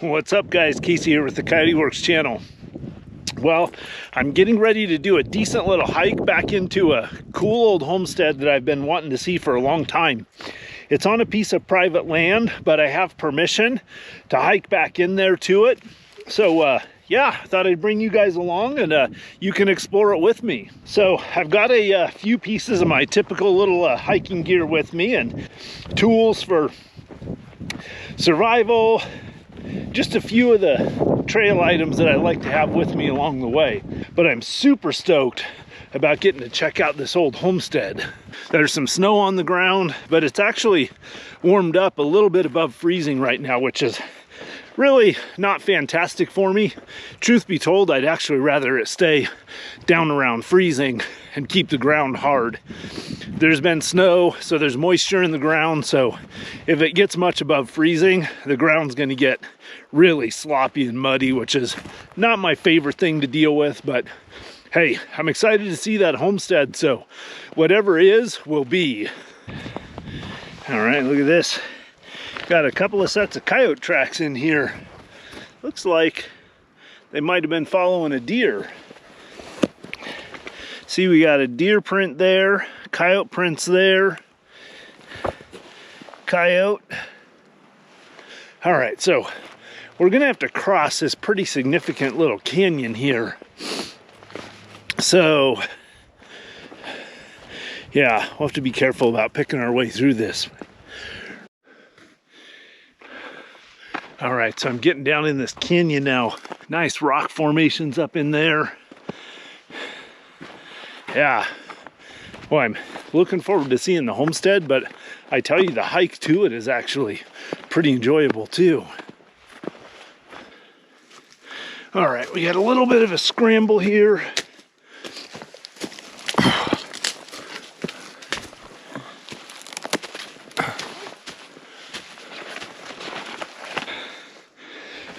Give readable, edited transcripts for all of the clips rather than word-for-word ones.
What's up, guys? Casey here with the Coyote Works channel. Well, I'm getting ready to do a decent little hike back into a cool old homestead that I've been wanting to see for a long time. It's on a piece of private land, but I have permission to hike back in there to it. So yeah, I thought I'd bring you guys along and you can explore it with me. So I've got a few pieces of my typical little hiking gear with me and tools for survival, just a few of the trail items that I like to have with me along the way. But I'm super stoked about getting to check out this old homestead. There's some snow on the ground, but it's actually warmed up a little bit above freezing right now, which is really not fantastic for me. Truth be told, I'd actually rather it stay down around freezing and keep the ground hard. There's been snow, so there's moisture in the ground, so if it gets much above freezing, the ground's gonna get really sloppy and muddy, which is not my favorite thing to deal with. But hey, I'm excited to see that homestead, so whatever is will be. All right, look at this. Got a couple of sets of coyote tracks in here. Looks like they might have been following a deer. See, we got a deer print there, coyote prints there, coyote. All right, so we're gonna have to cross this pretty significant little canyon here. So yeah, we'll have to be careful about picking our way through this. All right, so I'm getting down in this canyon now. Nice rock formations up in there. Yeah, well, I'm looking forward to seeing the homestead, but I tell you, the hike to it is actually pretty enjoyable too. All right, we got a little bit of a scramble here.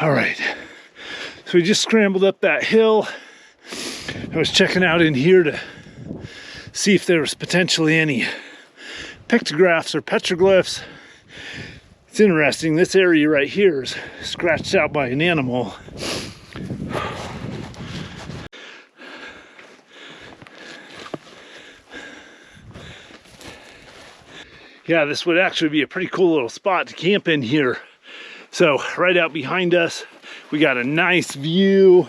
All right, so we just scrambled up that hill. I was checking out in here to see if there was potentially any pictographs or petroglyphs. It's interesting, this area right here is scratched out by an animal. Yeah, this would actually be a pretty cool little spot to camp in here. So right out behind us, we got a nice view.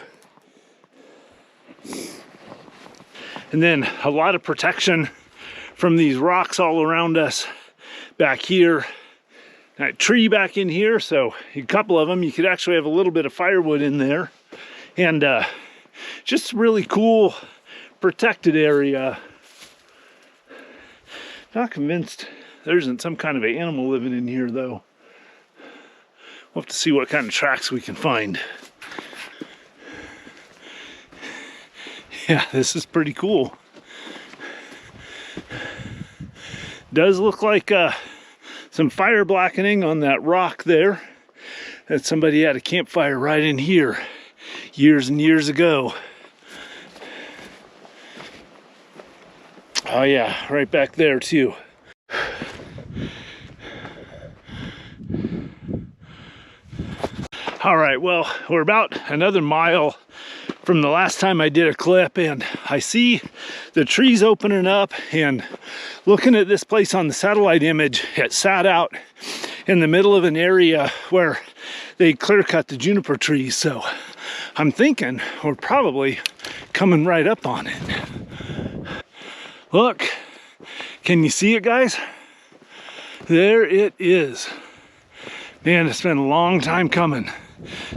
And then a lot of protection from these rocks all around us back here. That tree back in here, so a couple of them, you could actually have a little bit of firewood in there. And just really cool protected area. Not convinced there isn't some kind of an animal living in here though. We'll have to see what kind of tracks we can find. Yeah, this is pretty cool. Does look like some fire blackening on that rock there. That somebody had a campfire right in here years and years ago. Oh yeah, right back there too. All right, well, we're about another mile from the last time I did a clip, and I see the trees opening up, and looking at this place on the satellite image, it sat out in the middle of an area where they clear cut the juniper trees. So I'm thinking we're probably coming right up on it. Look, can you see it, guys? There it is. Man, it's been a long time coming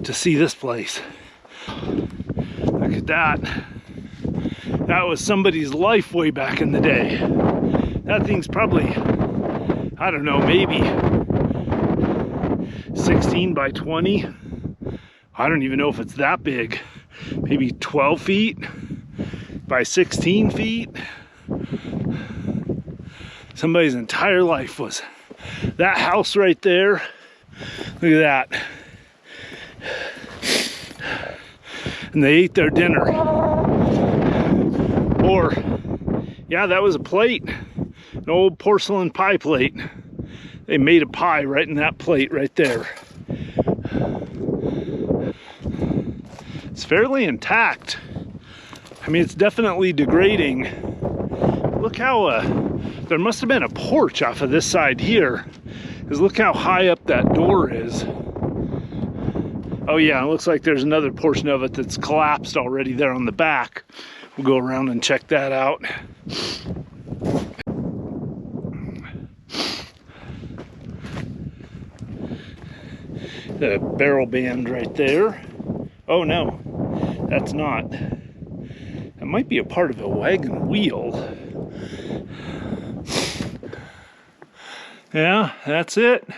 to see this place. Look at that. That was somebody's life way back in the day. That thing's probably, I don't know, maybe 16 by 20. I don't even know if it's that big. Maybe 12 feet by 16 feet. Somebody's entire life was that house right there. Look at that. And they ate their dinner. Or, yeah, that was a plate, an old porcelain pie plate. They made a pie right in that plate right there. It's fairly intact. I mean, it's definitely degrading. Look how, there must have been a porch off of this side here, because look how high up that door is. Oh yeah, it looks like there's another portion of it that's collapsed already there on the back. We'll go around and check that out. The barrel band right there. Oh no, that's not. That might be a part of a wagon wheel. Yeah, that's it.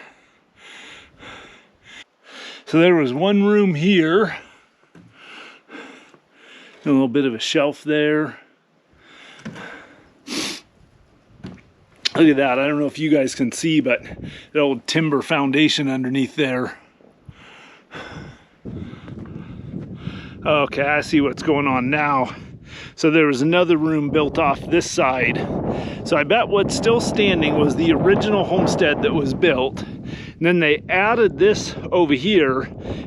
So there was one room here. A little bit of a shelf there. Look at that. I don't know if you guys can see, but the old timber foundation underneath there. Okay, I see what's going on now. So there was another room built off this side. So I bet what's still standing was the original homestead that was built. And then they added this over here,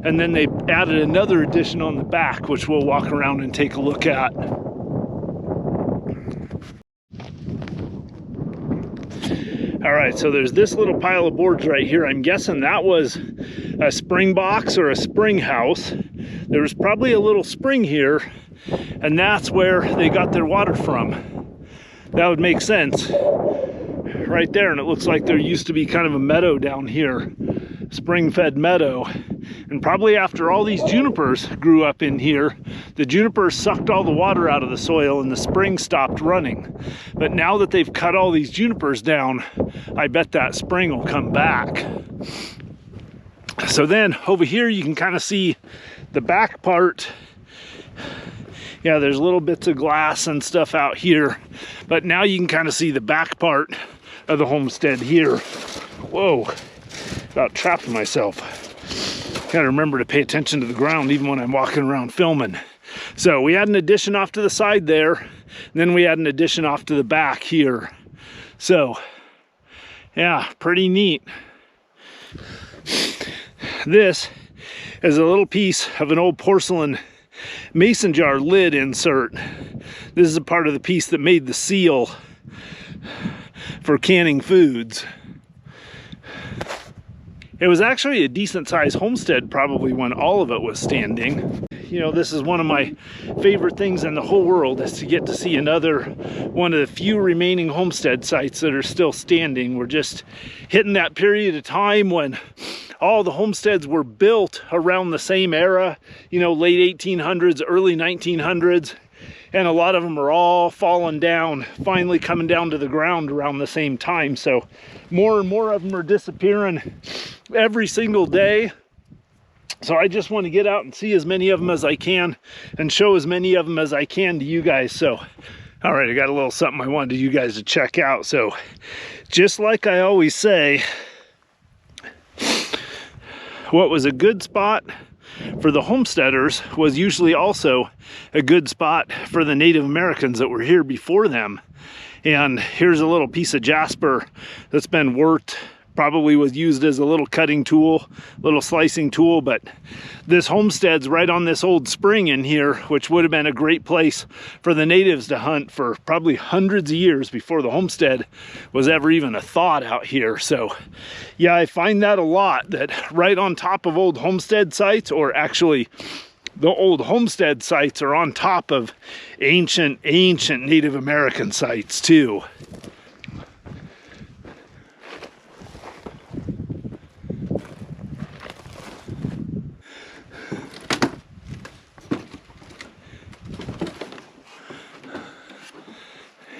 and then they added another addition on the back, which we'll walk around and take a look at. All right, so there's this little pile of boards right here. I'm guessing that was a spring box or a spring house. There was probably a little spring here, and that's where they got their water from. That would make sense right there. And it looks like there used to be kind of a meadow down here, spring-fed meadow. And probably after all these junipers grew up in here, the junipers sucked all the water out of the soil and the spring stopped running. But now that they've cut all these junipers down, I bet that spring will come back. So then over here you can kind of see the back part. Yeah, there's little bits of glass and stuff out here, but now you can kind of see the back part of the homestead here. Whoa, about trapped myself. Gotta remember to pay attention to the ground even when I'm walking around filming. So we had an addition off to the side there, and then we had an addition off to the back here. So yeah, pretty neat. This is a little piece of an old porcelain mason jar lid insert. This is a part of the piece that made the seal for canning foods. It was actually a decent sized homestead probably when all of it was standing. You know, this is one of my favorite things in the whole world, is to get to see another one of the few remaining homestead sites that are still standing. We're just hitting that period of time when all the homesteads were built around the same era, you know, late 1800s, early 1900s, and a lot of them are all falling down, finally coming down to the ground around the same time. So more and more of them are disappearing every single day. So I just want to get out and see as many of them as I can and show as many of them as I can to you guys. So, all right, I got a little something I wanted you guys to check out. So just like I always say, what was a good spot for the homesteaders was usually also a good spot for the Native Americans that were here before them. And here's a little piece of jasper that's been worked, probably was used as a little cutting tool, little slicing tool, but this homestead's right on this old spring in here, which would have been a great place for the natives to hunt for probably hundreds of years before the homestead was ever even a thought out here. So yeah, I find that a lot, that right on top of old homestead sites, or actually the old homestead sites are on top of ancient Native American sites too.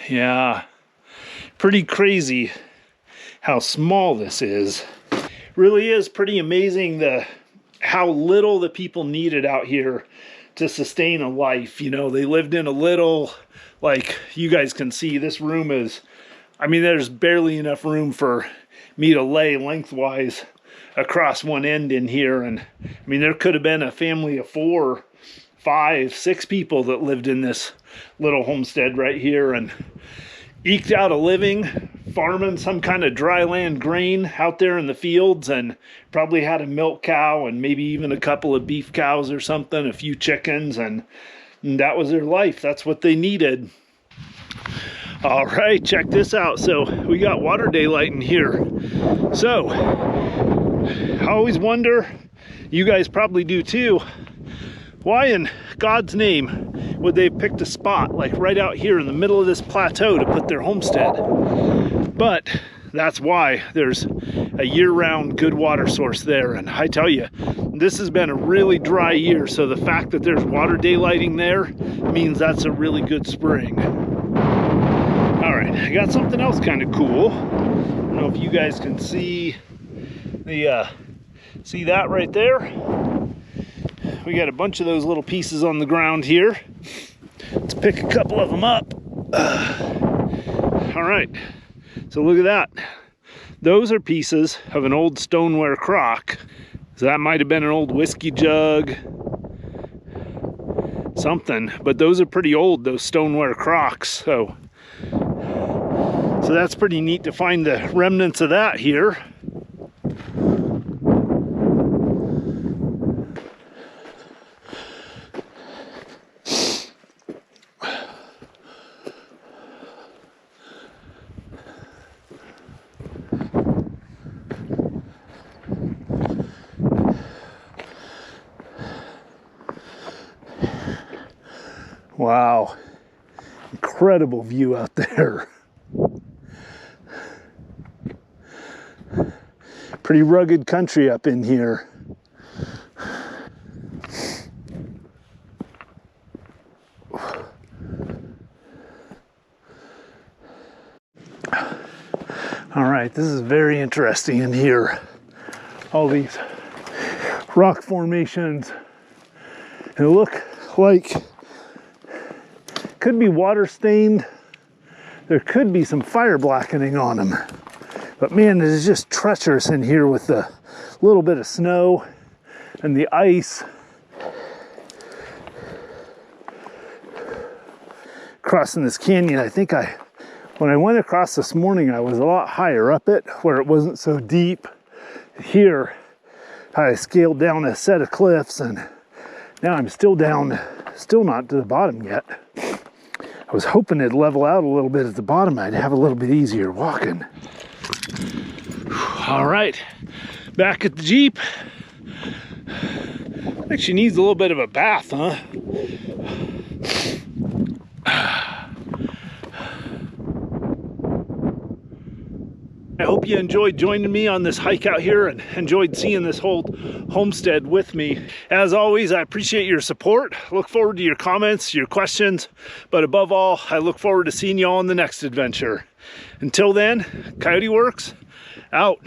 Yeah, pretty crazy how small this is. Really is pretty amazing how little the people needed out here to sustain a life. You know, they lived in a little, like you guys can see, this room is, I mean, there's barely enough room for me to lay lengthwise across one end in here. And I mean, there could have been a family of 4, 5, 6 people that lived in this little homestead right here. And eked out a living farming some kind of dry land grain out there in the fields, and probably had a milk cow and maybe even a couple of beef cows or something, a few chickens, and that was their life. That's what they needed. All right, check this out. So we got water daylight in here. So I always wonder, you guys probably do too, why in God's name would they have picked a spot like right out here in the middle of this plateau to put their homestead? But that's why there's a year-round good water source there. And I tell you, this has been a really dry year, so the fact that there's water daylighting there means that's a really good spring. All right, I got something else kind of cool. I don't know if you guys can see see that right there. We got a bunch of those little pieces on the ground here. Let's pick a couple of them up. All right, so look at that. Those are pieces of an old stoneware crock. So that might have been an old whiskey jug, something, but those are pretty old, those stoneware crocks. So that's pretty neat to find the remnants of that here. Wow, incredible view out there. Pretty rugged country up in here. All right, this is very interesting in here. All these rock formations. They look like could be water stained. There could be some fire blackening on them. But man, it is just treacherous in here with the little bit of snow and the ice. Crossing this canyon, I think when I went across this morning, I was a lot higher up it where it wasn't so deep. Here, I scaled down a set of cliffs, and now I'm still down, still not to the bottom yet. I was hoping it'd level out a little bit at the bottom. I'd have a little bit easier walking. All right, back at the Jeep. Actually needs a little bit of a bath, huh? I hope you enjoyed joining me on this hike out here and enjoyed seeing this whole homestead with me. As always, I appreciate your support. Look forward to your comments, your questions, but above all, I look forward to seeing you all on the next adventure. Until then, Coyote Works, out.